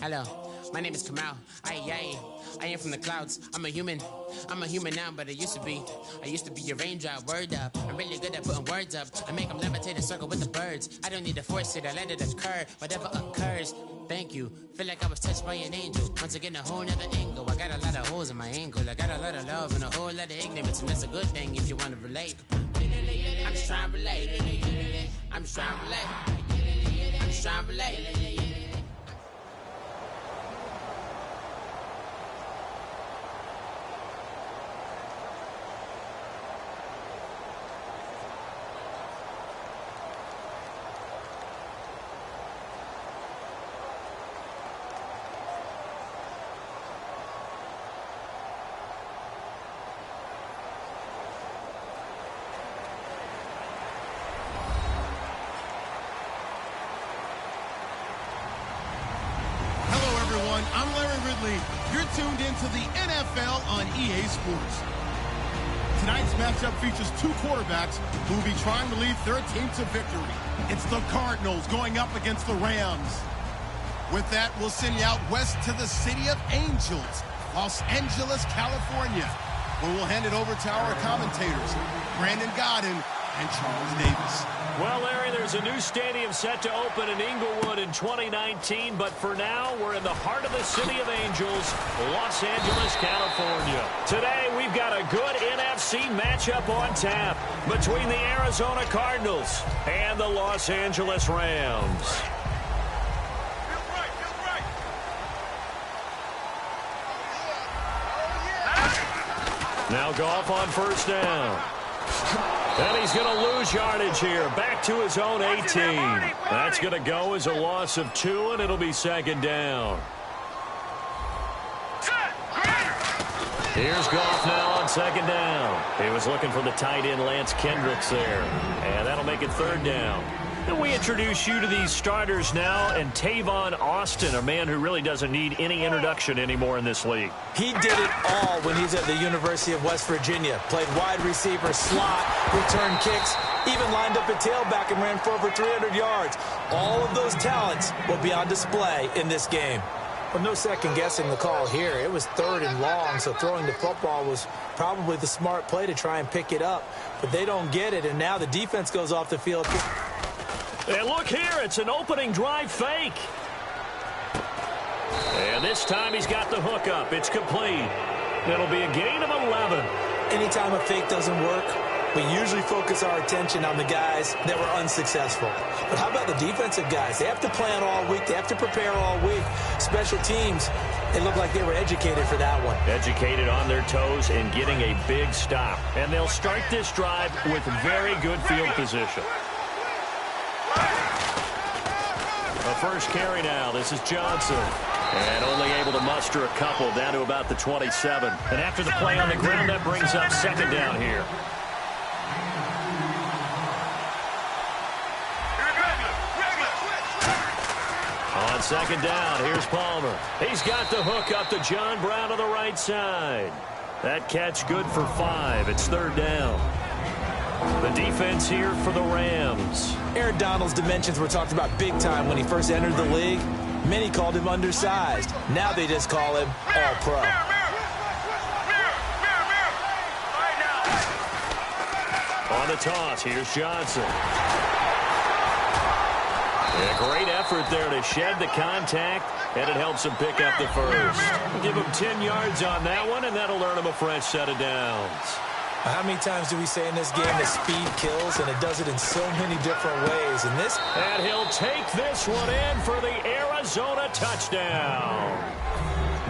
Hello, my name is Kamal. I am from the clouds. I'm a human now, but I used to be a raindrop. Word up, I'm really good at putting words up. I make them levitate and circle with the birds. I don't need to force it, I let it occur. Whatever occurs, thank you. Feel like I was touched by an angel. Once again, a whole nother angle. I got a lot of holes in my angle. I got a lot of love and a whole lot of ignorance, and that's a good thing if you want to relate. I'm just trying to relate. I'm just trying to relate. I'm just trying to relate. I'm Larry Ridley. You're tuned into the NFL on EA Sports. Tonight's matchup features two quarterbacks who will be trying to lead their team to victory. It's the Cardinals going up against the Rams. With that, we'll send you out west to the City of Angels, Los Angeles, California, where we'll hand it over to our commentators, Brandon Godden and Charles Davis. Well, Larry, there's a new stadium set to open in Inglewood in 2019, but for now, we're in the heart of the City of Angels, Los Angeles, California. Today, we've got a good NFC matchup on tap between the Arizona Cardinals and the Los Angeles Rams. Now Goff on first down. And he's going to lose yardage here. Back to his own 18. That's going to go as a loss of 2, and it'll be second down. Here's Goff now on second down. He was looking for the tight end Lance Kendricks there. And that'll make it third down. And we introduce you to these starters now, and Tavon Austin, a man who really doesn't need any introduction anymore in this league. He did it all when he's at the University of West Virginia. Played wide receiver, slot, returned kicks, even lined up at tailback and ran for over 300 yards. All of those talents will be on display in this game. Well, no second-guessing the call here. It was third and long, so throwing the football was probably the smart play to try and pick it up. But they don't get it, and now the defense goes off the field. And look here, it's an opening drive fake. And this time he's got the hook up. It's complete. It'll be a gain of 11. Anytime a fake doesn't work, we usually focus our attention on the guys that were unsuccessful. But how about the defensive guys? They have to plan all week. They have to prepare all week. Special teams, they look like they were educated for that one. Educated on their toes and getting a big stop. And they'll start this drive with very good field position. A first carry now. This is Johnson. And only able to muster a couple down to about the 27. And after the play on the ground, that brings up second down here. On second down, here's Palmer. He's got the hook up to John Brown on the right side. That catch good for 5. It's third down. The defense here for the Rams. Aaron Donald's dimensions were talked about big time when he first entered the league. Many called him undersized. Now they just call him all-pro. On the toss, here's Johnson. And a great effort there to shed the contact, and it helps him pick up the first. Give him 10 yards on that one, and that'll earn him a fresh set of downs. How many times do we say in this game that speed kills, and it does it in so many different ways? And he'll take this one in for the Arizona touchdown.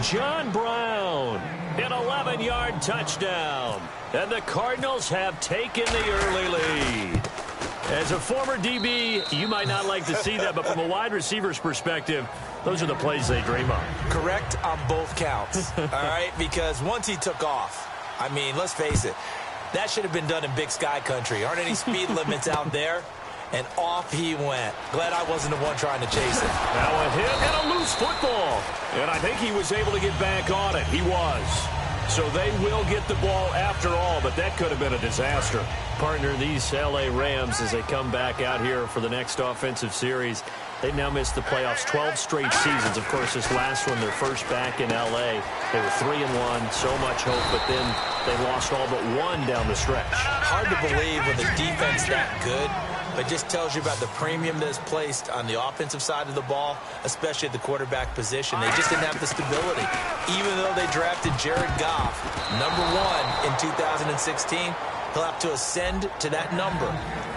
John Brown, an 11-yard touchdown. And the Cardinals have taken the early lead. As a former DB, you might not like to see that, but from a wide receiver's perspective, those are the plays they dream of. Correct on both counts, all right? Because once he took off, I mean, let's face it, that should have been done in Big Sky country. Aren't any speed limits out there? And off he went. Glad I wasn't the one trying to chase it. Now a hit and a loose football. And I think he was able to get back on it. He was. So they will get the ball after all, but that could have been a disaster. Partner, these L.A. Rams, as they come back out here for the next offensive series, they've now missed the playoffs 12 straight seasons. Of course, this last one, their first back in L.A. They were 3-1, so much hope, but then they lost all but one down the stretch. Hard to believe with a defense that good, but just tells you about the premium that's placed on the offensive side of the ball, especially at the quarterback position. They just didn't have the stability. Even though they drafted Jared Goff, #1 in 2016, he'll have to ascend to that number.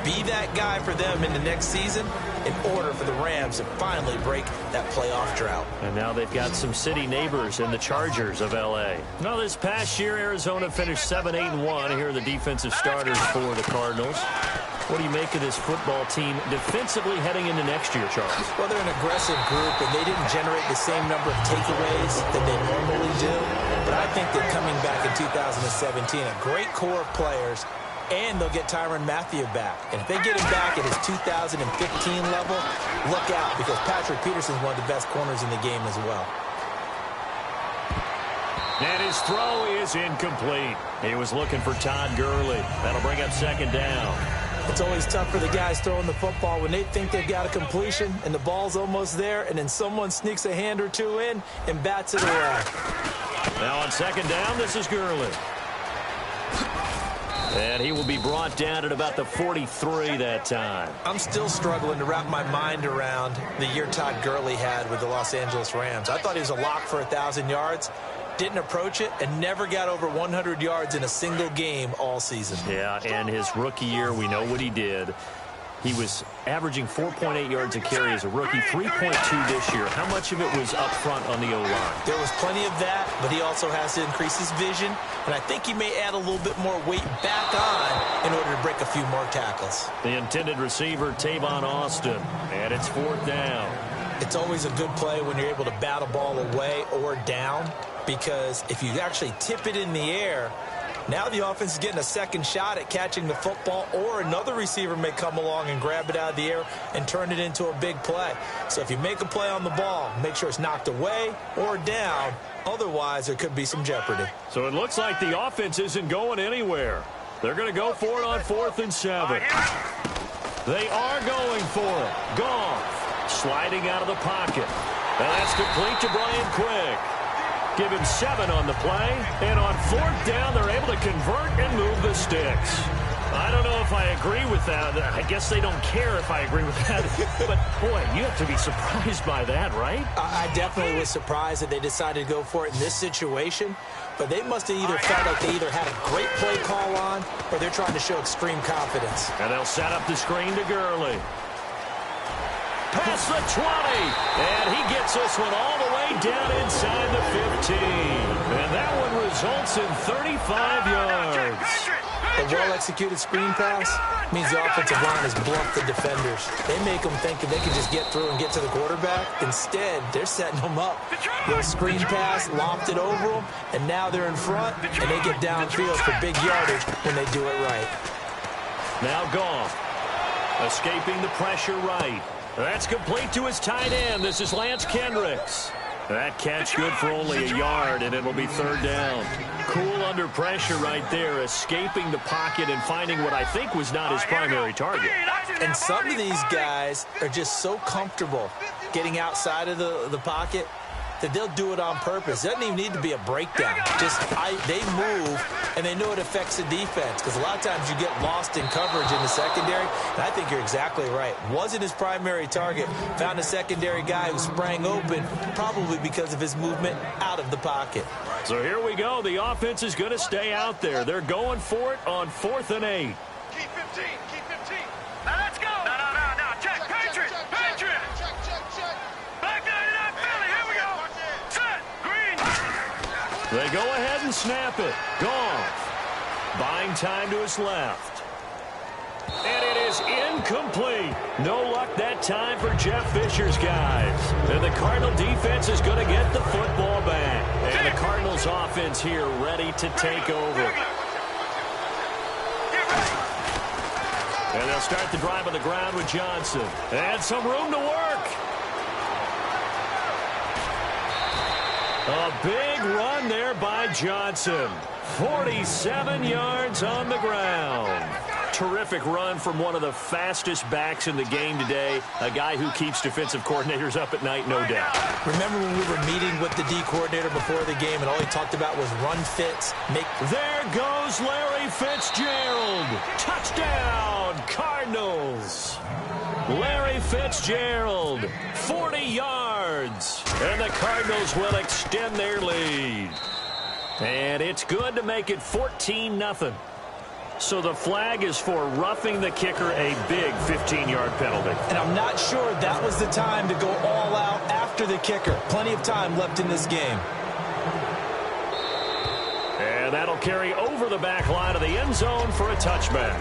Be that guy for them in the next season in order for the Rams to finally break that playoff drought. And now they've got some city neighbors in the Chargers of L.A. Now, this past year, Arizona finished 7-8-1. Here are the defensive starters for the Cardinals. What do you make of this football team defensively heading into next year, Charles? Well, they're an aggressive group, and they didn't generate the same number of takeaways that they normally do. But I think they're coming back in 2017, a great core of players, and they'll get Tyrann Mathieu back. And if they get him back at his 2015 level, look out, because Patrick Peterson's one of the best corners in the game as well. And his throw is incomplete. He was looking for Todd Gurley. That'll bring up second down. It's always tough for the guys throwing the football when they think they've got a completion and the ball's almost there, and then someone sneaks a hand or two in and bats it away. Now on second down, this is Gurley. And he will be brought down at about the 43 that time. I'm still struggling to wrap my mind around the year Todd Gurley had with the Los Angeles Rams. I thought he was a lock for 1,000 yards. Didn't approach it, and never got over 100 yards in a single game all season. Yeah, and his rookie year, we know what he did. He was averaging 4.8 yards a carry as a rookie, 3.2 this year. How much of it was up front on the O-line? There was plenty of that, but he also has to increase his vision, and I think he may add a little bit more weight back on in order to break a few more tackles. The intended receiver, Tavon Austin, and it's fourth down. It's always a good play when you're able to bat a ball away or down, because if you actually tip it in the air, now the offense is getting a second shot at catching the football, or another receiver may come along and grab it out of the air and turn it into a big play. So if you make a play on the ball, make sure it's knocked away or down. Otherwise, there could be some jeopardy. So it looks like the offense isn't going anywhere. They're going to go for it on 4th and 7. They are going for it. Goff sliding out of the pocket. And that's complete to Brian Quick. Give him 7 on the play, and on 4th down, they're able to convert and move the sticks. I don't know if I agree with that. I guess they don't care if I agree with that. But, boy, you have to be surprised by that, right? I definitely was surprised that they decided to go for it in this situation. But they must have either felt like they either had a great play call on, or they're trying to show extreme confidence. And they'll set up the screen to Gurley. Past the 20, and he gets this one all the way down inside the 15. And that one results in 35 yards. A well-executed screen pass means the offensive line has bluffed the defenders. They make them think that they can just get through and get to the quarterback. Instead, they're setting them up. They'll screen pass, loft it over them, and now they're in front, and they get downfield for big yardage when they do it right. Now Goff, escaping the pressure right. That's complete to his tight end. This is Lance Kendricks. That catch good for only a yard, and it'll be 3rd down. Cool under pressure right there, escaping the pocket and finding what I think was not his primary target. And some of these guys are just so comfortable getting outside of the pocket that they'll do it on purpose. It doesn't even need to be a breakdown. They move, and they know it affects the defense, because a lot of times you get lost in coverage in the secondary, and I think you're exactly right. Wasn't his primary target. Found a secondary guy who sprang open, probably because of his movement out of the pocket. So here we go. The offense is going to stay out there. They're going for it on 4th and 8. Keep 15. Keep 15. Now let's go. No. Check. Patriot. Check. Back 99 Philly. Here we go. Set. Green. They go ahead and snap it. Goff buying time to his left. And it is incomplete. No luck that time for Jeff Fisher's guys. And the Cardinal defense is going to get the football back. And the Cardinals offense here ready to take over. And they'll start the drive on the ground with Johnson. And some room to work. A big run there by Johnson. 47 yards on the ground. Terrific run from one of the fastest backs in the game today. A guy who keeps defensive coordinators up at night, no doubt. Remember when we were meeting with the D coordinator before the game and all he talked about was run fits? There goes Larry Fitzgerald. Touchdown, Cardinals. Larry Fitzgerald, 40 yards. And the Cardinals will extend their lead. And it's good to make it 14-0. So the flag is for roughing the kicker, a big 15-yard penalty. And I'm not sure that was the time to go all out after the kicker. Plenty of time left in this game. And that'll carry over the back line of the end zone for a touchback.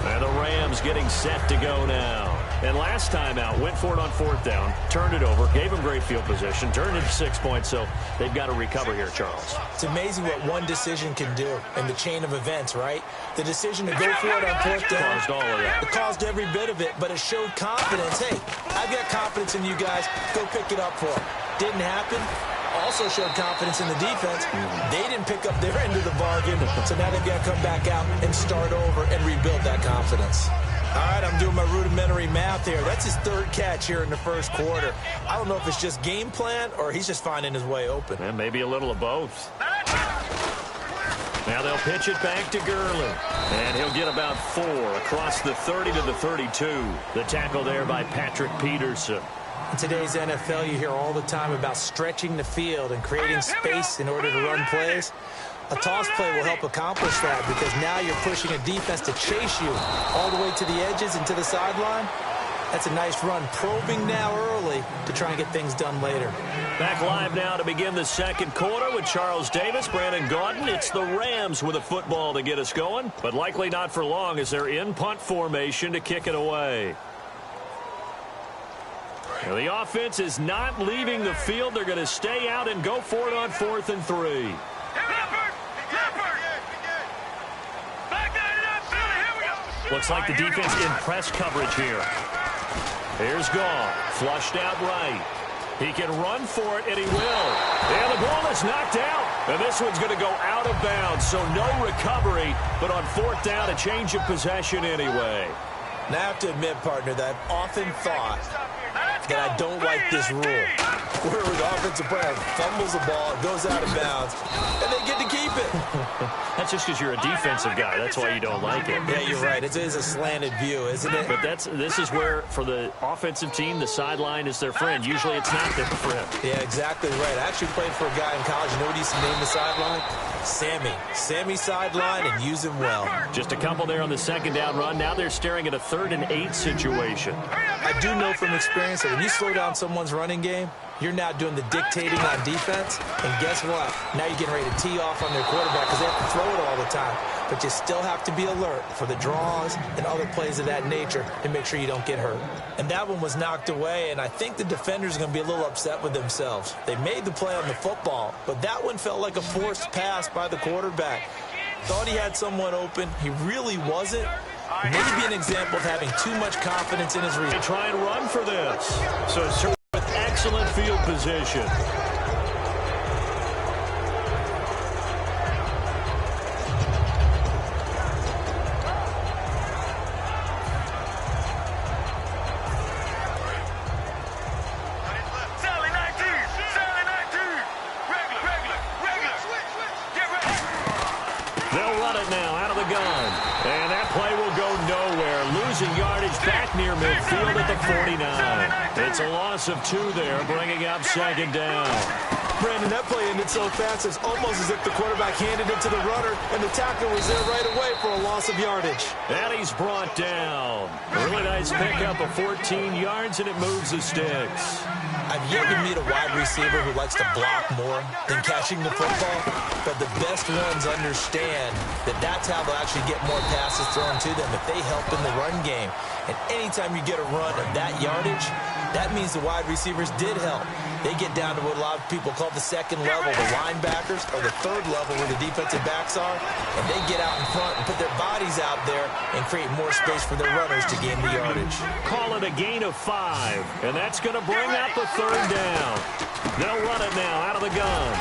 And the Rams getting set to go now. And last time out, went for it on 4th down, turned it over, gave them great field position, turned it 6 points, so they've got to recover here, Charles. It's amazing what one decision can do in the chain of events, right? The decision to go for it on 4th down. Caused all of that. It caused every bit of it, but it showed confidence. Hey, I've got confidence in you guys. Go pick it up for them. Didn't happen. Also showed confidence in the defense. They didn't pick up their end of the bargain, so now they've got to come back out and start over and rebuild that confidence. All right, I'm doing my rudimentary math here. That's his 3rd catch here in the 1st quarter. I don't know if it's just game plan or he's just finding his way open. And maybe a little of both. Now they'll pitch it back to Gurley. And he'll get about 4 across the 30 to the 32. The tackle there by Patrick Peterson. In today's NFL, you hear all the time about stretching the field and creating space in order to run plays. A toss play will help accomplish that because now you're pushing a defense to chase you all the way to the edges and to the sideline. That's a nice run, probing now early to try and get things done later. Back live now to begin the 2nd quarter with Charles Davis, Brandon Gaudin. It's the Rams with a football to get us going, but likely not for long as they're in punt formation to kick it away. Now the offense is not leaving the field. They're going to stay out and go for it on 4th and 3. Looks like the defense in press coverage here. Here's Goff, flushed out right. He can run for it, and he will. And the ball is knocked out. And this one's going to go out of bounds, so no recovery. But on 4th down, a change of possession anyway. Now I have to admit, partner, that I've often thought that I don't like this rule. Where the offensive player fumbles the ball, it goes out of bounds, and they get to keep it. That's just because you're a defensive guy. That's why you don't like it. Yeah, you're right. It is a slanted view, isn't it? But this is where, for the offensive team, the sideline is their friend. Usually it's not their friend. Yeah, exactly right. I actually played for a guy in college. You know what he used to name the sideline? Sammy. Sammy sideline, and use him well. Just a couple there on the 2nd down run. Now they're staring at a 3rd and 8 situation. I do know from experience that when you slow down someone's running game, you're now doing the dictating on defense. And guess what? Now you're getting ready to tee off on their quarterback because they have to throw it all the time. But you still have to be alert for the draws and other plays of that nature to make sure you don't get hurt. And that one was knocked away, and I think the defenders are going to be a little upset with themselves. They made the play on the football, but that one felt like a forced pass by the quarterback. Thought he had someone open. He really wasn't. Maybe an example of having too much confidence in his read. They try and run for this. So with excellent field position. They'll run it now out of the gun. And that play will go nowhere. Losing yardage back near midfield at the 49. It's a loss of 2 there, bringing up 2nd down. Brandon, that play ended so fast, it's almost as if the quarterback handed it to the runner, and the tackler was there right away for a loss of yardage. And he's brought down. Really nice pickup of 14 yards, and it moves the sticks. I've yet to meet a wide receiver who likes to block more than catching the football, but the best ones understand that that's how they'll actually get more passes thrown to them if they help in the run game. And anytime you get a run of that yardage, that means the wide receivers did help. They get down to what a lot of people call the 2nd level, the linebackers, or the 3rd level where the defensive backs are, and they get out in front and put their bodies out there and create more space for their runners to gain the yardage. Call it a gain of 5, and that's going to bring up a 3rd down. They'll run it now out of the gun.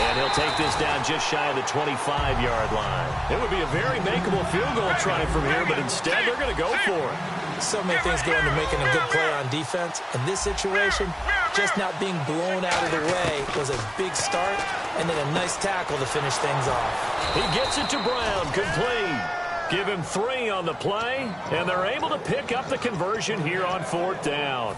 And he'll take this down just shy of the 25-yard line. It would be a very makeable field goal try from here, but instead they're going to go for it. So many things go into making a good play on defense. In this situation, just not being blown out of the way was a big start, and then a nice tackle to finish things off. He gets it to Brown, complete. Give him 3 on the play, and they're able to pick up the conversion here on 4th down.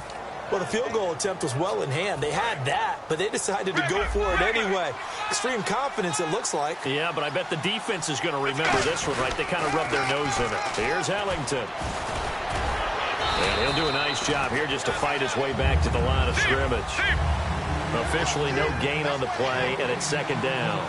Well, the field goal attempt was well in hand. They had that, but they decided to go for it anyway. Extreme confidence, it looks like. Yeah, but I bet the defense is going to remember this one, right? They kind of rubbed their nose in it. Here's Ellington. And he'll do a nice job here just to fight his way back to the line of scrimmage. Officially no gain on the play, and it's 2nd down.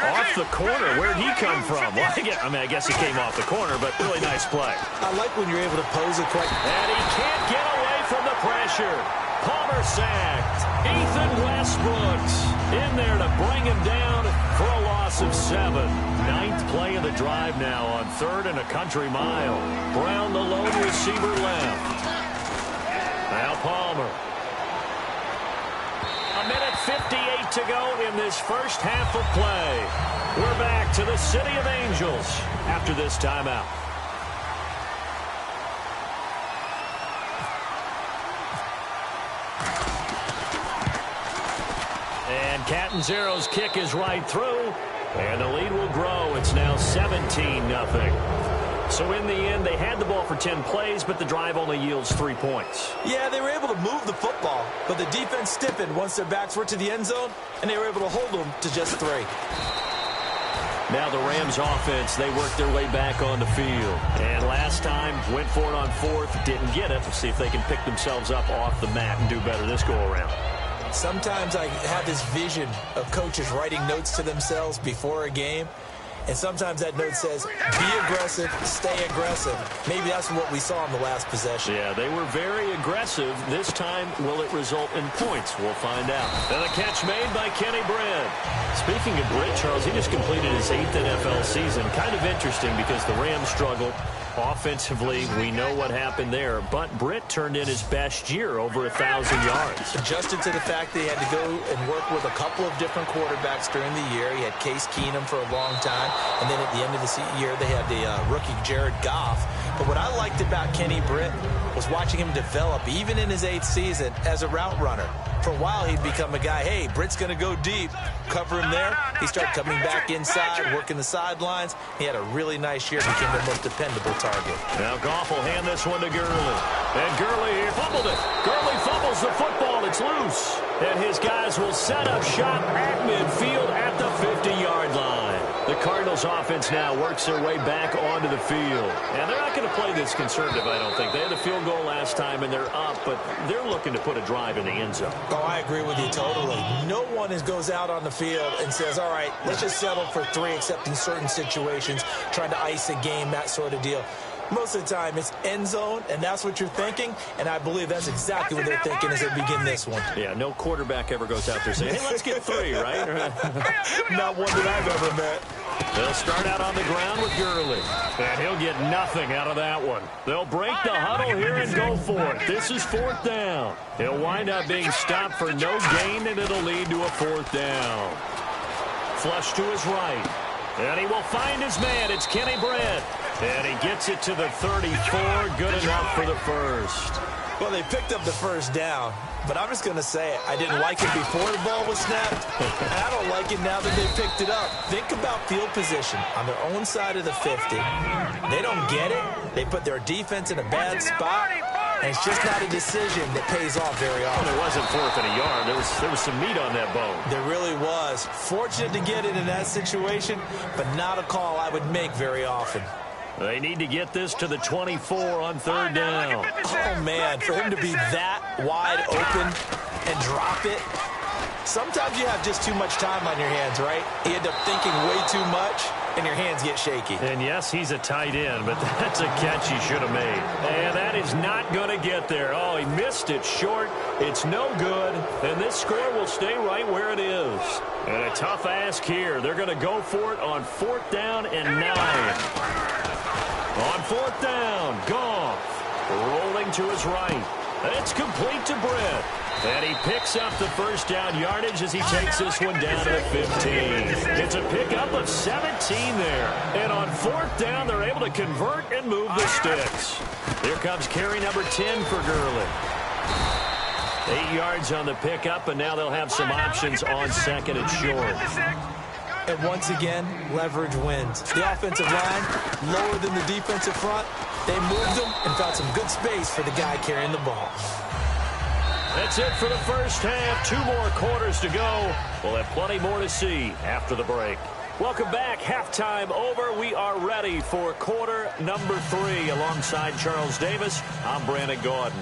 Off the corner. Where'd he come from? Well, I guess he came off the corner, but really nice play. I like when you're able to pose it quick. And he can't get away from the pressure. Palmer sacked. Ethan Westbrooks in there to bring him down for a loss of 7. 9th play of the drive now on 3rd and a country mile. Brown, the lone receiver, left. Now Palmer. A minute 58 to go in this first half of play. We're back to the City of Angels after this timeout. And Catanzaro's kick is right through, and the lead will grow. It's now 17-0. So in the end, they had the ball for 10 plays, but the drive only yields 3 points. Yeah, they were able to move the football, but the defense stiffened once their backs were to the end zone, and they were able to hold them to just 3. Now the Rams offense, they worked their way back on the field. And last time, went for it on 4th, didn't get it. We'll see if they can pick themselves up off the mat and do better this go-around. Sometimes I have this vision of coaches writing notes to themselves before a game. And sometimes that note says, be aggressive, stay aggressive. Maybe that's what we saw in the last possession. Yeah, they were very aggressive. This time, will it result in points? We'll find out. And a catch made by Kenny Britt. Speaking of Britt, Charles, he just completed his 8th NFL season. Kind of interesting because the Rams struggled offensively. We know what happened there. But Britt turned in his best year, over 1,000 yards. Adjusted to the fact that he had to go and work with a couple of different quarterbacks during the year. He had Case Keenum for a long time. And then at the end of the year, they had the rookie Jared Goff. But what I liked about Kenny Britt was watching him develop, even in his 8th season, as a route runner. For a while, he'd become a guy, hey, Britt's going to go deep. Cover him there. He started coming back inside, working the sidelines. He had a really nice year, became the most dependable target. Now Goff will hand this one to Gurley. And Gurley fumbled it. Gurley fumbles the football. It's loose. And his guys will set up shop at midfield at the 50-yard line. The Cardinals offense now works their way back onto the field. And they're not going to play this conservative, I don't think. They had a field goal last time, and they're up, but they're looking to put a drive in the end zone. Oh, I agree with you totally. No one goes out on the field and says, all right, let's just settle for 3, except in certain situations, trying to ice a game, that sort of deal. Most of the time, it's end zone, and that's what you're thinking, and I believe that's exactly what they're thinking as they begin this one. Yeah, no quarterback ever goes out there saying, hey, let's get 3, right? Not one that I've ever met. They'll start out on the ground with Gurley, and he'll get nothing out of that one. They'll break the huddle here and go for it. This is 4th down. He'll wind up being stopped for no gain, and it'll lead to a 4th down. Flush to his right, and he will find his man. It's Kenny Britt. And he gets it to the 34. Good enough for the first. Well, they picked up the first down, but I'm just going to say it. I didn't like it before the ball was snapped, and I don't like it now that they picked it up. Think about field position on their own side of the 50. They don't get it. They put their defense in a bad spot, and it's just not a decision that pays off very often. Well, it wasn't 4th and a yard. There was some meat on that bone. There really was. Fortunate to get it in that situation, but not a call I would make very often. They need to get this to the 24 on 3rd down. Oh, man, for him to be that wide open and drop it. Sometimes you have just too much time on your hands, right? You end up thinking way too much, and your hands get shaky. And, yes, he's a tight end, but that's a catch he should have made. And that is not going to get there. Oh, he missed it short. It's no good, and this score will stay right where it is. And a tough ask here. They're going to go for it on 4th down and 9. On 4th down, Goff rolling to his right. It's complete to Britt. And he picks up the first down yardage as he takes this one down to the 15. It's a pickup of 17 there. And on fourth down, they're able to convert and move the sticks. Here comes carry number 10 for Gurley. 8 yards on the pickup, and now they'll have some options on second and short. And once again, leverage wins. The offensive line, lower than the defensive front. They moved them and found some good space for the guy carrying the ball. That's it for the first half. 2 more quarters to go. We'll have plenty more to see after the break. Welcome back. Halftime over. We are ready for quarter number 3. Alongside Charles Davis, I'm Brandon Gordon.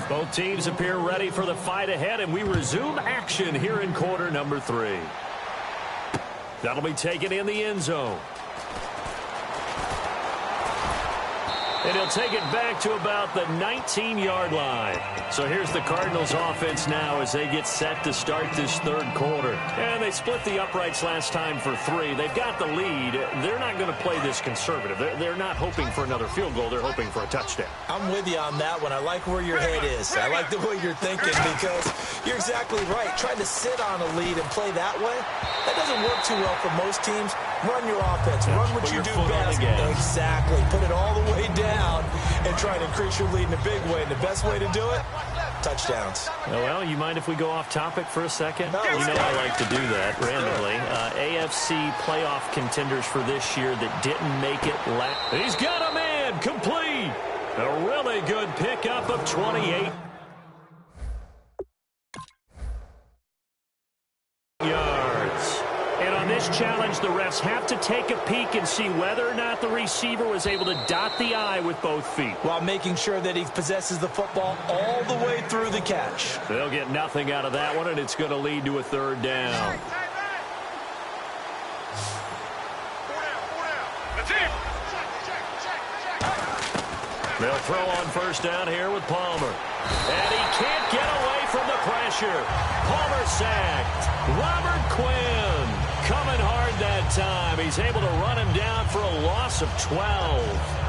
Both teams appear ready for the fight ahead, and we resume action here in quarter number 3. That'll be taken in the end zone. And he'll take it back to about the 19-yard line. So here's the Cardinals offense now as they get set to start this third quarter. And they split the uprights last time for 3. They've got the lead. They're not going to play this conservative. They're not hoping for another field goal. They're hoping for a touchdown. I'm with you on that one. I like where your head is. I like the way you're thinking because you're exactly right. Trying to sit on a lead and play that way, that doesn't work too well for most teams. Run your offense. Run what you do best. Exactly. Put it all the way down and try to increase your lead in a big way. And the best way to do it, touchdowns. Well, you mind if we go off topic for a second? No, you know I like to do that randomly. AFC playoff contenders for this year that didn't make it last. He's got a man complete. A really good pickup of 28 yards. And on this challenge, the refs have to take a peek and see whether or not the receiver was able to dot the I with both feet, while making sure that he possesses the football all the way through the catch. They'll get nothing out of that one, and it's going to lead to a third down. They'll throw on first down here with Palmer. And he can't get away from the pressure. Palmer sacked. Robert Quinn coming hard that time. He's able to run him down for a loss of 12.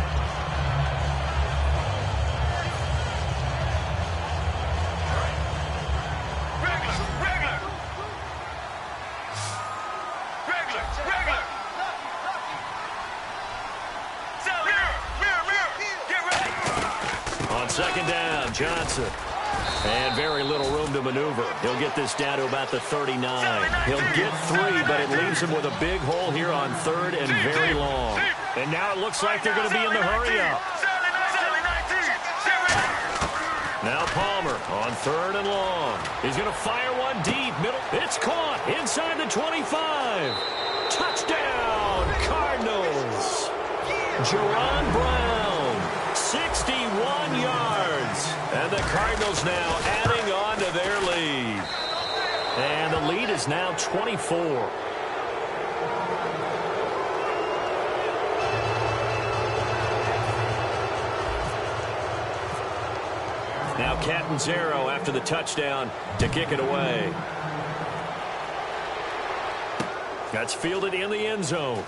Second down, Johnson. And very little room to maneuver. He'll get this down to about the 39. He'll get 3, but it leaves him with a big hole here on third and very long. And now it looks like they're going to be in the hurry-up. Now Palmer on third and long. He's going to fire one deep. Middle. It's caught inside the 25. Touchdown, Cardinals. Jaron Brown, 61 yards. And the Cardinals now adding on to their lead. And the lead is now 24. Now Catanzaro after the touchdown to kick it away. That's fielded in the end zone.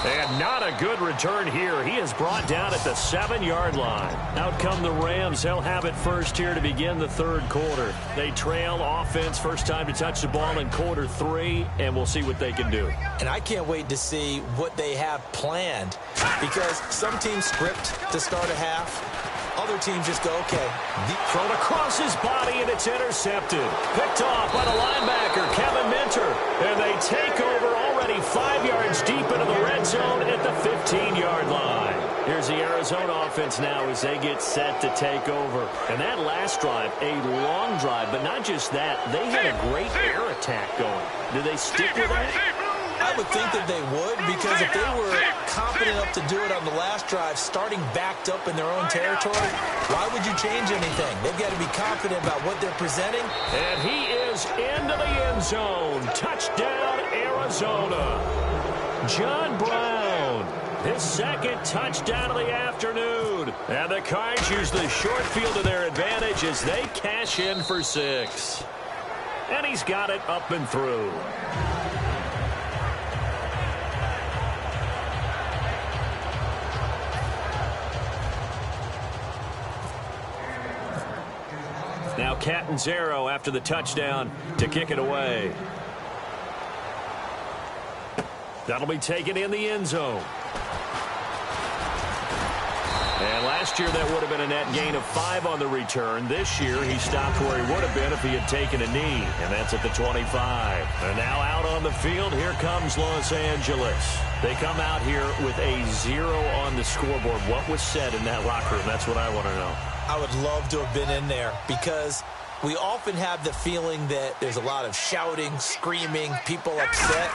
And not a good return here. He is brought down at the 7-yard line. Out come the Rams. They'll have it first here to begin the third quarter. They trail offense first time to touch the ball in quarter 3, and we'll see what they can do. And I can't wait to see what they have planned, because some teams script to start a half. Other teams just go, okay. Thrown across his body, and it's intercepted. Picked off by the linebacker, Kevin Minter. And they take over already 5 yards deep into the red zone at the 15-yard line. Here's the Arizona offense now as they get set to take over. And that last drive, a long drive, but not just that. They had a great air attack going. Do they stick with that? I would think that they would, because if they were confident enough to do it on the last drive, starting backed up in their own territory, why would you change anything? They've got to be confident about what they're presenting. And he is into the end zone. Touchdown, Arizona. John Brown, his second touchdown of the afternoon. And the Cards use the short field to their advantage as they cash in for 6. And he's got it up and through. Now Catanzaro after the touchdown to kick it away. That'll be taken in the end zone. And last year that would have been a net gain of 5 on the return. This year he stopped where he would have been if he had taken a knee, and that's at the 25. And now out on the field, here comes Los Angeles. They come out here with a 0 on the scoreboard. What was said in that locker room? That's what I want to know. I would love to have been in there because we often have the feeling that there's a lot of shouting, screaming, people upset.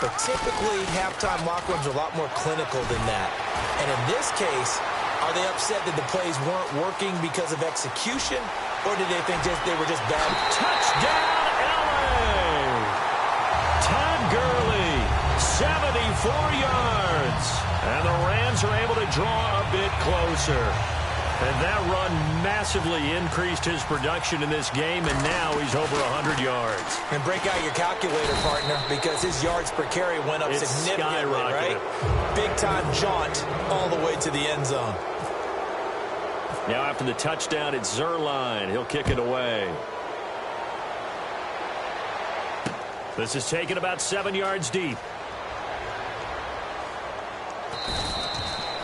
But typically, halftime locker rooms are a lot more clinical than that. And in this case, are they upset that the plays weren't working because of execution, or did they think they were just bad? Touchdown, LA! Todd Gurley, 74 yards. And the Rams are able to draw a bit closer. And that run massively increased his production in this game, and now he's over 100 yards. And break out your calculator, partner, because his yards per carry went up significantly, right? Big-time jaunt all the way to the end zone. Now after the touchdown, it's Zerline. He'll kick it away. This is taken about 7 yards deep.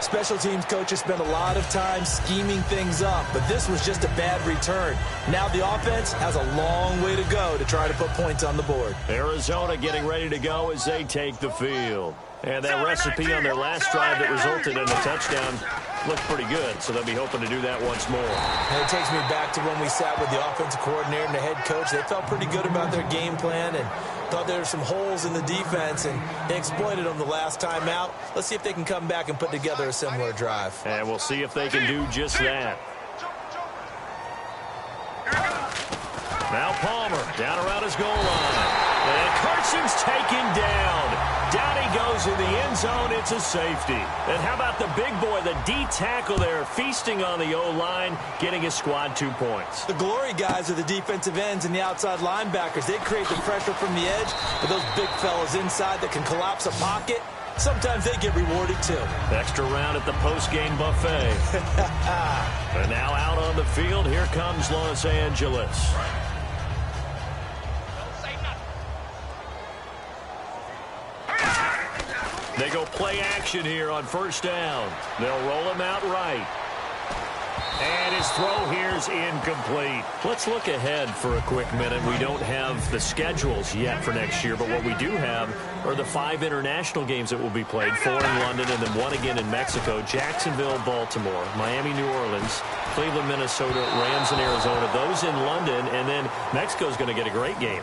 Special teams coaches spend a lot of time scheming things up, but this was just a bad return. Now the offense has a long way to go to try to put points on the board. Arizona getting ready to go as they take the field. And that recipe on their last drive that resulted in a touchdown looked pretty good, so they'll be hoping to do that once more. And it takes me back to when we sat with the offensive coordinator and the head coach. They felt pretty good about their game plan and thought there were some holes in the defense, and they exploited them the last time out. Let's see if they can come back and put together a similar drive. And we'll see if they can do just that. Now Palmer down around his goal line. And Carson's taken down. Down he goes in the end zone. It's a safety. And how about the big boy, the D tackle there, feasting on the O-line, getting his squad 2 points. The glory guys are the defensive ends and the outside linebackers. They create the pressure from the edge, but those big fellas inside that can collapse a pocket, sometimes they get rewarded too. Extra round at the post-game buffet. And now out on the field, here comes Los Angeles. They go play action here on first down. They'll roll him out right. And his throw here's incomplete. Let's look ahead for a quick minute. We don't have the schedules yet for next year, but what we do have are the 5 international games that will be played, 4 in London and then 1 again in Mexico, Jacksonville, Baltimore, Miami, New Orleans, Cleveland, Minnesota, Rams, and Arizona. Those in London, and then Mexico's going to get a great game.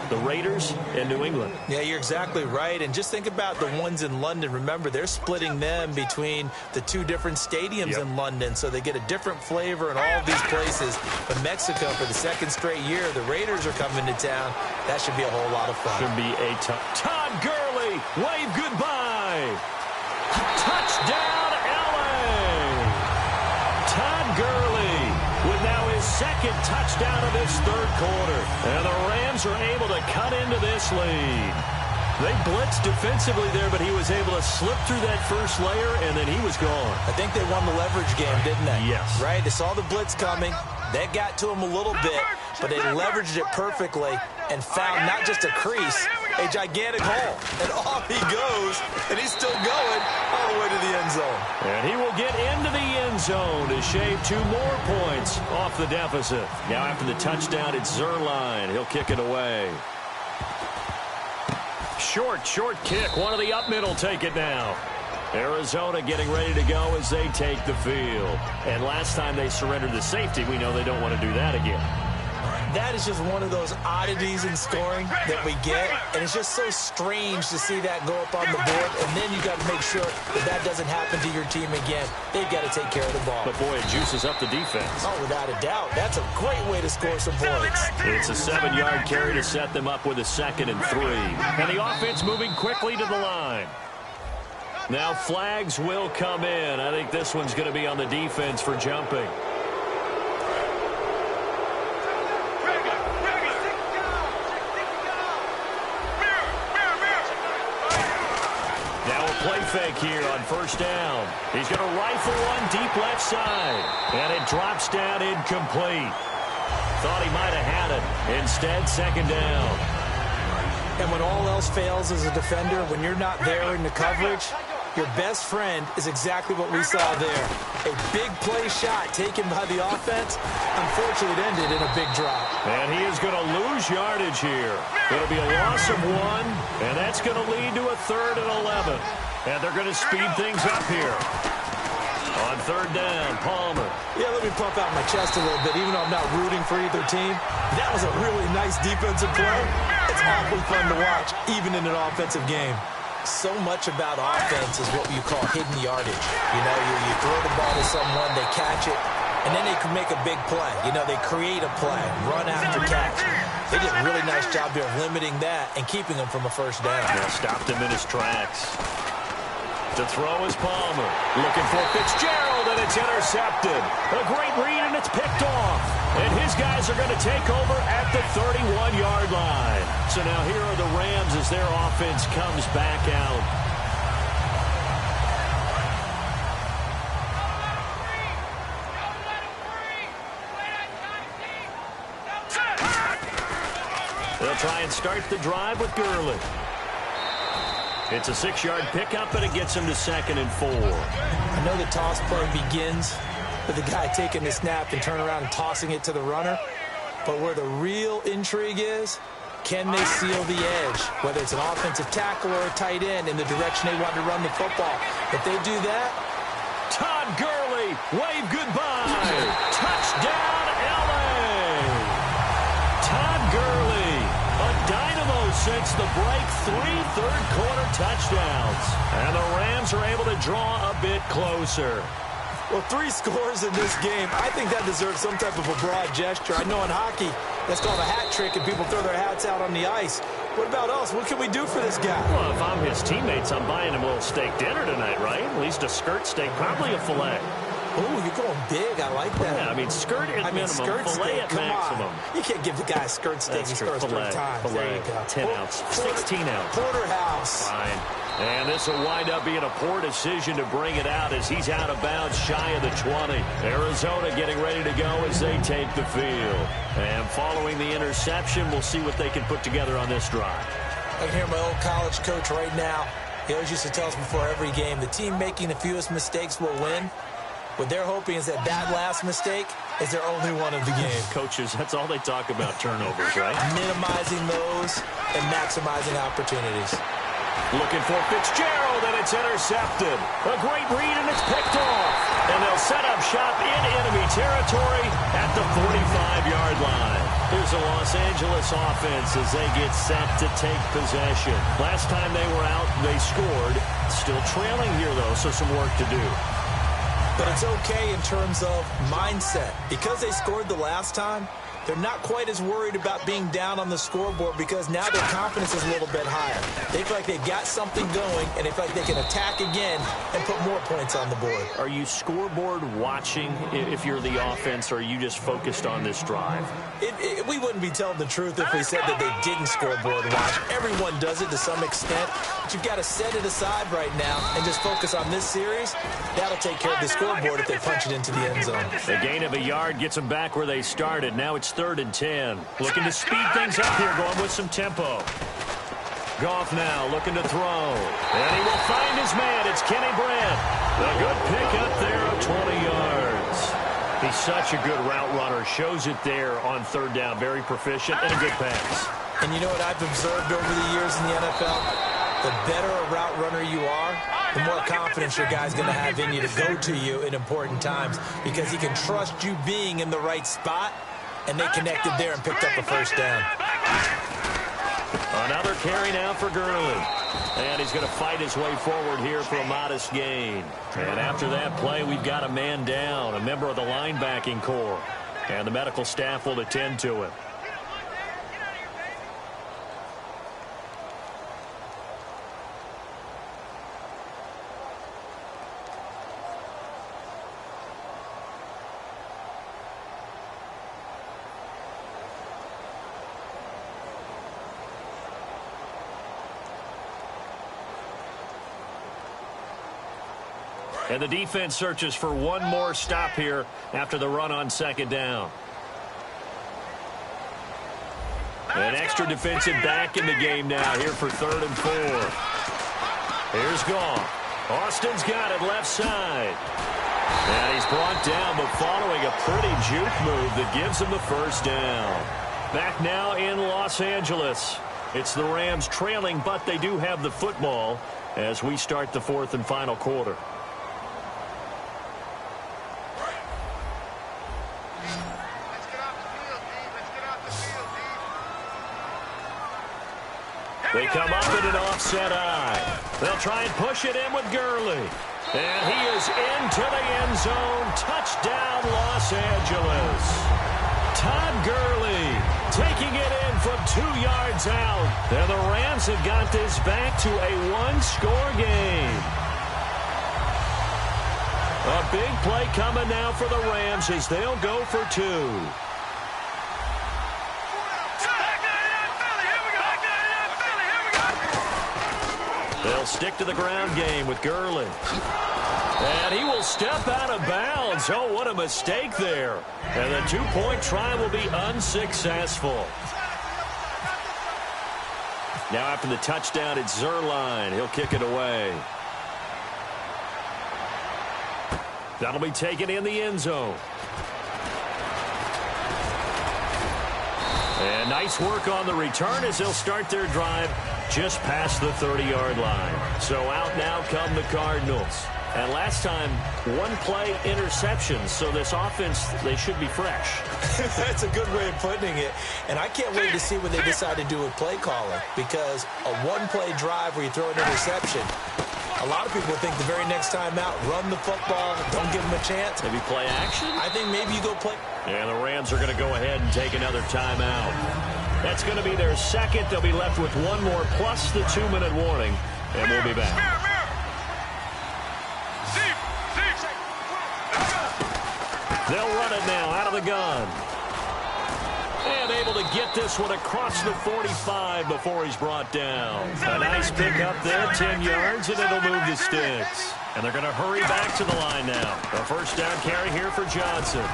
The Raiders and New England. Yeah, you're exactly right. And just think about the ones in London. Remember, they're splitting them between the 2 different stadiums in London, so they get a different flavor in all of these places. But Mexico, for the 2nd straight year, the Raiders are coming to town. That should be a whole lot of fun. Should be a Todd Gurley, wave goodbye. Touchdown, LA. Todd Gurley with now his 2nd touchdown of this 3rd quarter. And the Rams are able to cut into this lead. They blitzed defensively there, but he was able to slip through that first layer, and then he was gone. I think they won the leverage game, didn't they? Yes. Right? They saw the blitz coming. That got to him a little bit, but they leveraged it perfectly and found not just a crease, a gigantic hole. And off he goes, and he's still going all the way to the end zone. And he will get into the end zone to shave 2 more points off the deficit. Now after the touchdown, it's Zerline. He'll kick it away. Short kick. One of the up middle take it now. Arizona getting ready to go as they take the field. And last time they surrendered the safety, we know they don't want to do that again. That is just one of those oddities in scoring that we get, and it's just so strange to see that go up on the board, and then you got to make sure that that doesn't happen to your team again. They've got to take care of the ball. But boy, it juices up the defense. Oh, without a doubt. That's a great way to score some points. It's a 7-yard carry to set them up with a 2nd and 3. And the offense moving quickly to the line. Now flags will come in. I think this one's going to be on the defense for jumping. Now a play fake here on first down. He's going to rifle one deep left side. And it drops down incomplete. Thought he might have had it. Instead, second down. And when all else fails as a defender, when you're not there in the coverage, your best friend is exactly what we saw there. A big play shot taken by the offense. Unfortunately, it ended in a big drop. And he is going to lose yardage here. It'll be a loss of 1, and that's going to lead to a 3rd and 11. And they're going to speed things up here. On 3rd down, Palmer. Yeah, let me pump out my chest a little bit, even though I'm not rooting for either team. That was a really nice defensive play. It's awfully fun to watch, even in an offensive game. So much about offense is what you call hidden yardage. You know, you throw the ball to someone, they catch it, and then they can make a big play. You know, they create a play, run after catch. They did a really nice job there of limiting that and keeping him from a first down. Yeah, stopped him in his tracks. To throw is Palmer. Looking for Fitzgerald, and it's intercepted. A great read, and it's picked off. And his guys are going to take over at the 31-yard line. So now here are the Rams as their offense comes back out. They'll try and start the drive with Gurley. It's a 6-yard pickup, and it gets him to 2nd and 4. I know the toss play begins with the guy taking the snap and turn around and tossing it to the runner. But where the real intrigue is, can they seal the edge? Whether it's an offensive tackle or a tight end in the direction they want to run the football. If they do that, Todd Gurley, wave goodbye. Touchdown, L.A. Todd Gurley, a dynamo since the break, 3 third-quarter touchdowns. And the Rams are able to draw a bit closer. Well, 3 scores in this game. I think that deserves some type of a broad gesture. I know in hockey, that's called a hat trick, and people throw their hats out on the ice. What about us? What can we do for this guy? Well, if I'm his teammates, I'm buying him a little steak dinner tonight, right? At least a skirt steak, probably a filet. Oh, you're going big. I like that. Yeah, I mean, skirt at minimum, skirt filet steak, at maximum. On. You can't give the guy a skirt steak. He scores 3 times. There you go. 10 ounce, 16 ounce. Porterhouse. Fine. And this will wind up being a poor decision to bring it out as he's out of bounds shy of the 20. Arizona getting ready to go as they take the field. And following the interception, we'll see what they can put together on this drive. I can hear my old college coach right now. He always used to tell us before every game, the team making the fewest mistakes will win. What they're hoping is that last mistake is their only one of the game. Coaches, that's all they talk about, turnovers, right? Minimizing those and maximizing opportunities. Looking for Fitzgerald, and it's intercepted. A great read, and it's picked off. And they'll set up shop in enemy territory at the 45-yard line. Here's the Los Angeles offense as they get set to take possession. Last time they were out, they scored. Still trailing here, though, so some work to do. But it's okay in terms of mindset. Because they scored the last time, they're not quite as worried about being down on the scoreboard because now their confidence is a little bit higher. They feel like they've got something going, and they feel like they can attack again and put more points on the board. Are you scoreboard watching if you're the offense, or are you just focused on this drive? We wouldn't be telling the truth if we said that they didn't scoreboard watch. Everyone does it to some extent, but you've got to set it aside right now and just focus on this series. That'll take care of the scoreboard if they punch it into the end zone. The gain of a yard gets them back where they started. Now it's 3rd and 10. Looking to speed things up here, going with some tempo. Goff now looking to throw. And he will find his man. It's Kenny Brent. A good pick up there of 20 yards. He's such a good route runner. Shows it there on 3rd down. Very proficient and a good pass. And you know what I've observed over the years in the NFL? The better a route runner you are, the more confidence your guy's going to have in you to go to you in important times because he can trust you being in the right spot, and they connected there and picked up a first down. Another carry now for Gurley. And he's going to fight his way forward here for a modest gain. And after that play, we've got a man down, a member of the linebacking core. And the medical staff will attend to it. And the defense searches for one more stop here after the run on 2nd down. An extra defensive back in the game now here for 3rd and 4. Here's Goff. Austin's got it left side. And he's brought down, but following a pretty juke move that gives him the first down. Back now in Los Angeles. It's the Rams trailing, but they do have the football as we start the 4th and final quarter. They come up in an offset eye. They'll try and push it in with Gurley. And he is into the end zone. Touchdown, Los Angeles. Todd Gurley taking it in from 2 yards out. And the Rams have got this back to a 1-score game. A big play coming now for the Rams as they'll go for 2. They'll stick to the ground game with Gurley. And he will step out of bounds. Oh, what a mistake there. And the 2-point try will be unsuccessful. Now after the touchdown, it's Zerline. He'll kick it away. That'll be taken in the end zone. And nice work on the return as they'll start their drive just past the 30-yard line. So out now come the Cardinals. And last time, 1-play interceptions. So this offense, they should be fresh. That's a good way of putting it. And I can't wait to see what they decide to do with play calling. Because a 1-play drive where you throw an interception, a lot of people think the very next time out, run the football, don't give them a chance. Maybe play action? I think maybe you go play. And the Rams are going to go ahead and take another timeout. That's going to be their second. They'll be left with one more plus the 2-minute warning. And we'll be back. They'll run it now out of the gun. And able to get this one across the 45 before he's brought down. A nice pick up there, 10 yards, and it'll move the sticks. And they're going to hurry back to the line now. A first down carry here for Johnson.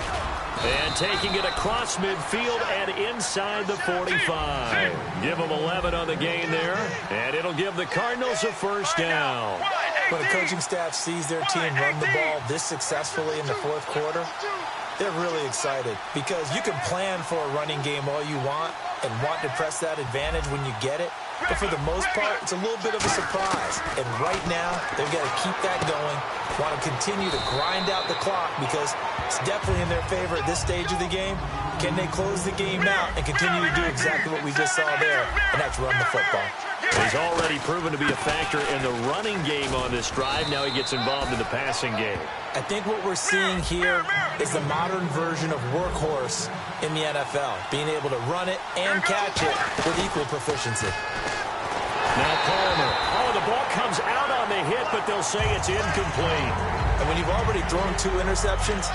And taking it across midfield and inside the 45. Give them 11 on the gain there. And it'll give the Cardinals a first down. When a coaching staff sees their team run the ball this successfully in the 4th quarter, they're really excited because you can plan for a running game all you want and want to press that advantage when you get it. But for the most part, it's a little bit of a surprise. And right now, they've got to keep that going, want to continue to grind out the clock because it's definitely in their favor at this stage of the game. Can they close the game out and continue to do exactly what we just saw there, and that's run the football? He's already proven to be a factor in the running game on this drive. Now he gets involved in the passing game. I think what we're seeing here is the modern version of workhorse in the NFL, being able to run it and catch it with equal proficiency. Now Palmer. Oh, the ball comes out on the hit, but they'll say it's incomplete. And when you've already thrown 2 interceptions,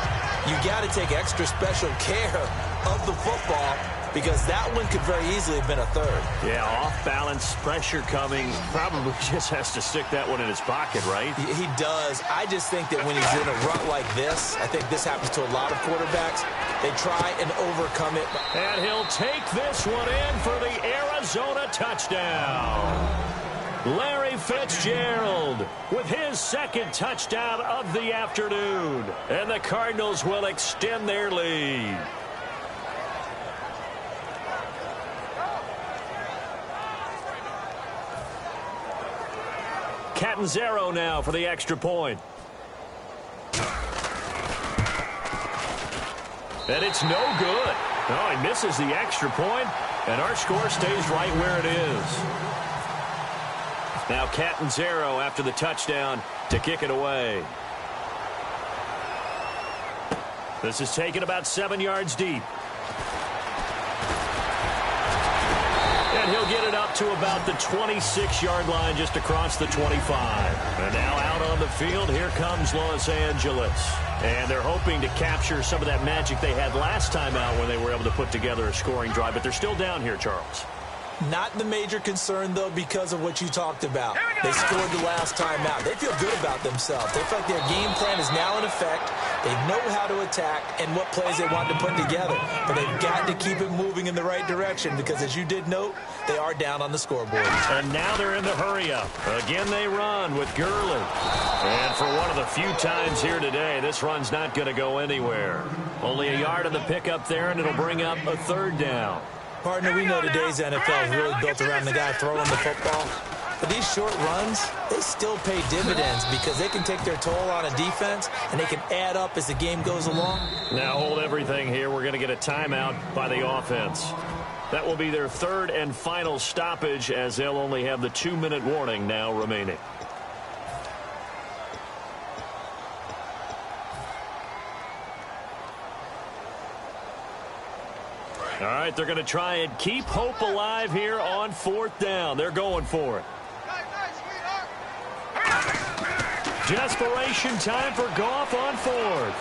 you got to take extra special care of the football because that one could very easily have been a 3rd. Yeah, off-balance, pressure coming. Probably just has to stick that one in his pocket, right? He does. I just think that when he's in a rut like this, I think this happens to a lot of quarterbacks, they try and overcome it. And he'll take this one in for the Arizona touchdown. Larry Fitzgerald with his 2nd touchdown of the afternoon. And the Cardinals will extend their lead. Catanzaro now for the extra point. And it's no good. Oh, he misses the extra point, and our score stays right where it is. Now Catanzaro after the touchdown to kick it away. This is taken about 7 yards deep. And he'll get it up to about the 26-yard line just across the 25. And now out on the field, here comes Los Angeles. And they're hoping to capture some of that magic they had last time out when they were able to put together a scoring drive. But they're still down here, Charles. Not the major concern, though, because of what you talked about. They scored the last time out. They feel good about themselves. They feel like their game plan is now in effect. They know how to attack and what plays they want to put together. But they've got to keep it moving in the right direction because, as you did note, they are down on the scoreboard. And now they're in the hurry-up. Again, they run with Gurley. And for one of the few times here today, this run's not going to go anywhere. Only a yard on the pickup there, and it'll bring up a third down. Partner, we know today's NFL is really built around the guy throwing the football. But these short runs, they still pay dividends because they can take their toll on a defense, and they can add up as the game goes along. Now hold everything here. We're going to get a timeout by the offense. That will be their third and final stoppage, as they'll only have the 2-minute warning now remaining. All right, they're going to try and keep hope alive here on 4th down. They're going for it. Desperation time for Goff on 4th.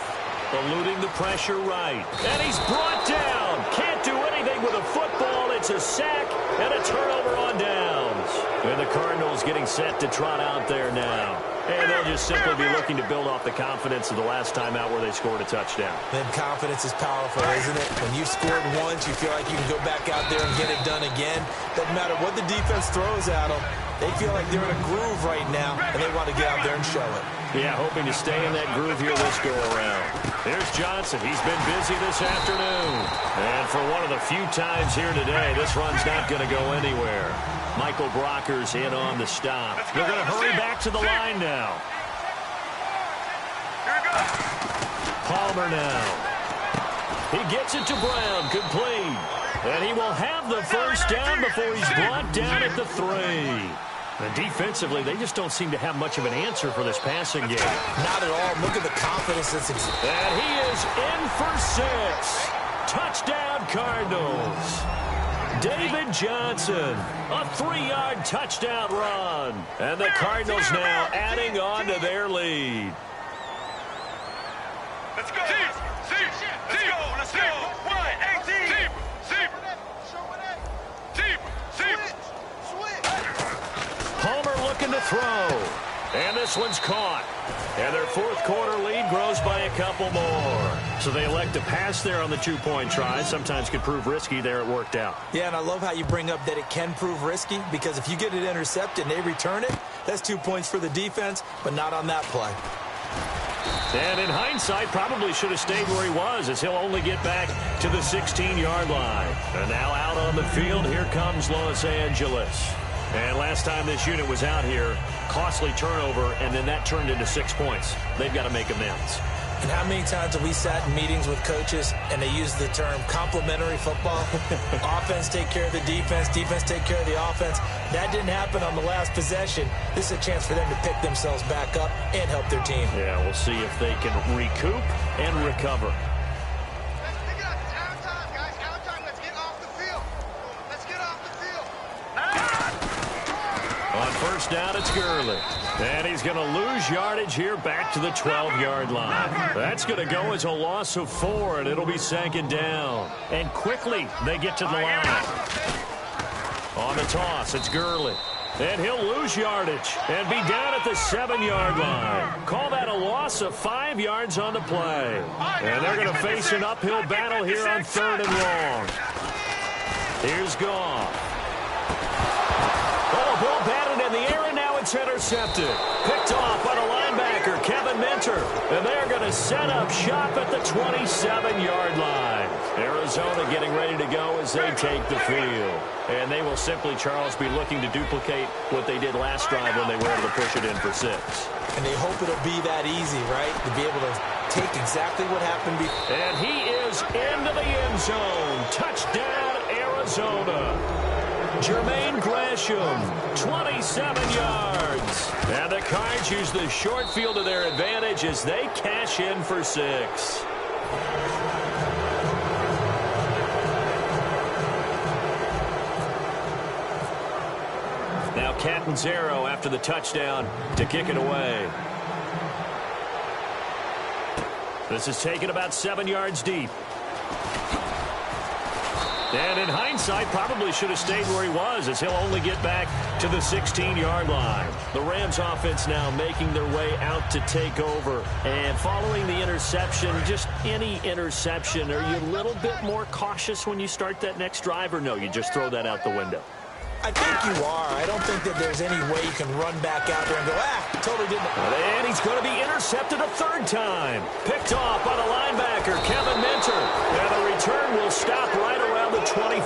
Eluding the pressure right. And he's brought down. Can't do anything with a football. It's a sack and a turnover on downs. And the Cardinals getting set to trot out there now. And they'll just simply be looking to build off the confidence of the last time out where they scored a touchdown. Then confidence is powerful, isn't it? When you've scored once, you feel like you can go back out there and get it done again. Doesn't matter what the defense throws at them. They feel like they're in a groove right now, and they want to get out there and show it. Yeah, hoping to stay in that groove here this go-around. There's Johnson. He's been busy this afternoon. And for one of the few times here today, this run's not going to go anywhere. Michael Brocker's in on the stop. They're going to hurry back to the line now. Palmer now. He gets it to Brown, complete. And he will have the first down before he's brought down at the 3. And defensively, they just don't seem to have much of an answer for this passing game. Not at all. Look at the confidence that's and he is in for 6. Touchdown, Cardinals. David Johnson, a 3-yard touchdown run. And the Cardinals now adding on to their lead. Let's go. Let's go. 1-18. Palmer looking to throw. And this one's caught. And their 4th quarter lead grows by a couple more. So they elect to pass there on the 2-point try. Sometimes could prove risky there. It worked out. Yeah, and I love how you bring up that it can prove risky, because if you get it intercepted and they return it, that's 2 points for the defense, but not on that play. And in hindsight, probably should have stayed where he was, as he'll only get back to the 16-yard line. And now out on the field, here comes Los Angeles. And last time this unit was out here, costly turnover, and then that turned into 6 points. They've got to make amends. And how many times have we sat in meetings with coaches and they use the term complementary football? Offense take care of the defense, defense take care of the offense. That didn't happen on the last possession. This is a chance for them to pick themselves back up and help their team. Yeah, we'll see if they can recoup and recover. On first down, it's Gurley. And he's going to lose yardage here back to the 12-yard line. That's going to go as a loss of 4, and it'll be 2nd down. And quickly, they get to the line. On the toss, it's Gurley. And he'll lose yardage and be down at the 7-yard line. Call that a loss of 5 yards on the play. And they're going to face an uphill battle here on 3rd and long. Here's Goff. Oh, ball batted in the air, and now it's intercepted. Picked off by the linebacker, Kevin Minter. And they're going to set up shop at the 27-yard line. Arizona getting ready to go as they take the field. And they will simply, Charles, be looking to duplicate what they did last drive when they were able to push it in for 6. And they hope it'll be that easy, right? To be able to take exactly what happened before. And he is into the end zone. Touchdown, Arizona. Jermaine Gresham, 27 yards. And the Cards use the short field to their advantage as they cash in for 6. Now Catanzaro after the touchdown to kick it away. This is taken about 7 yards deep. And in hindsight, probably should have stayed where he was, as he'll only get back to the 16-yard line. The Rams offense now making their way out to take over. And following the interception, just any interception, are you a little bit more cautious when you start that next drive, or no, you just throw that out the window? I think you are. I don't think that there's any way you can run back out there and go, totally didn't. And he's going to be intercepted a third time. Picked off by the linebacker, Kevin Minter. And the return will stop right around the 25.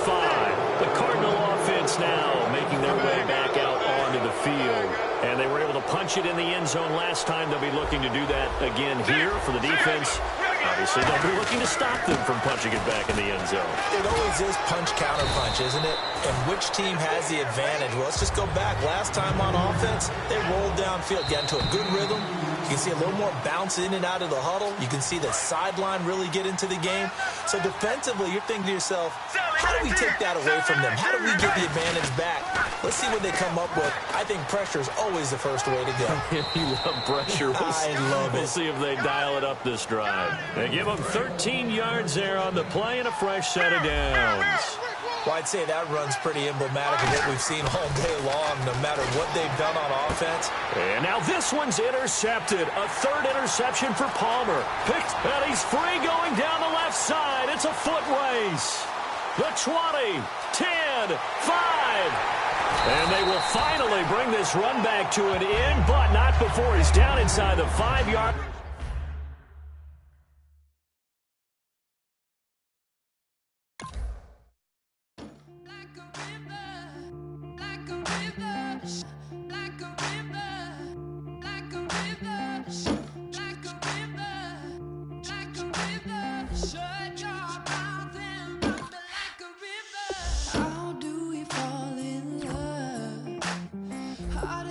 The Cardinal offense now making their way back out onto the field. And they were able to punch it in the end zone last time. They'll be looking to do that again here for the defense. Obviously, they'll be looking to stop them from punching it back in the end zone. It always is punch-counter-punch, isn't it? And which team has the advantage? Well, let's just go back. Last time on offense, they rolled downfield, got into a good rhythm. You can see a little more bounce in and out of the huddle. You can see the sideline really get into the game. So defensively, you're thinking to yourself, how do we take that away from them? How do we get the advantage back? Let's see what they come up with. I think pressure is always the first way to go. You love pressure. I love it. We'll see if they dial it up this drive. They give them 13 yards there on the play and a fresh set of downs. Well, I'd say that run's pretty emblematic of what we've seen all day long, no matter what they've done on offense. And now this one's intercepted. A third interception for Palmer. Picked, and he's free going down the left side. It's a foot race. The 20, 10, 5. And they will finally bring this run back to an end, but not before he's down inside the 5-yard. How do we fall in love? How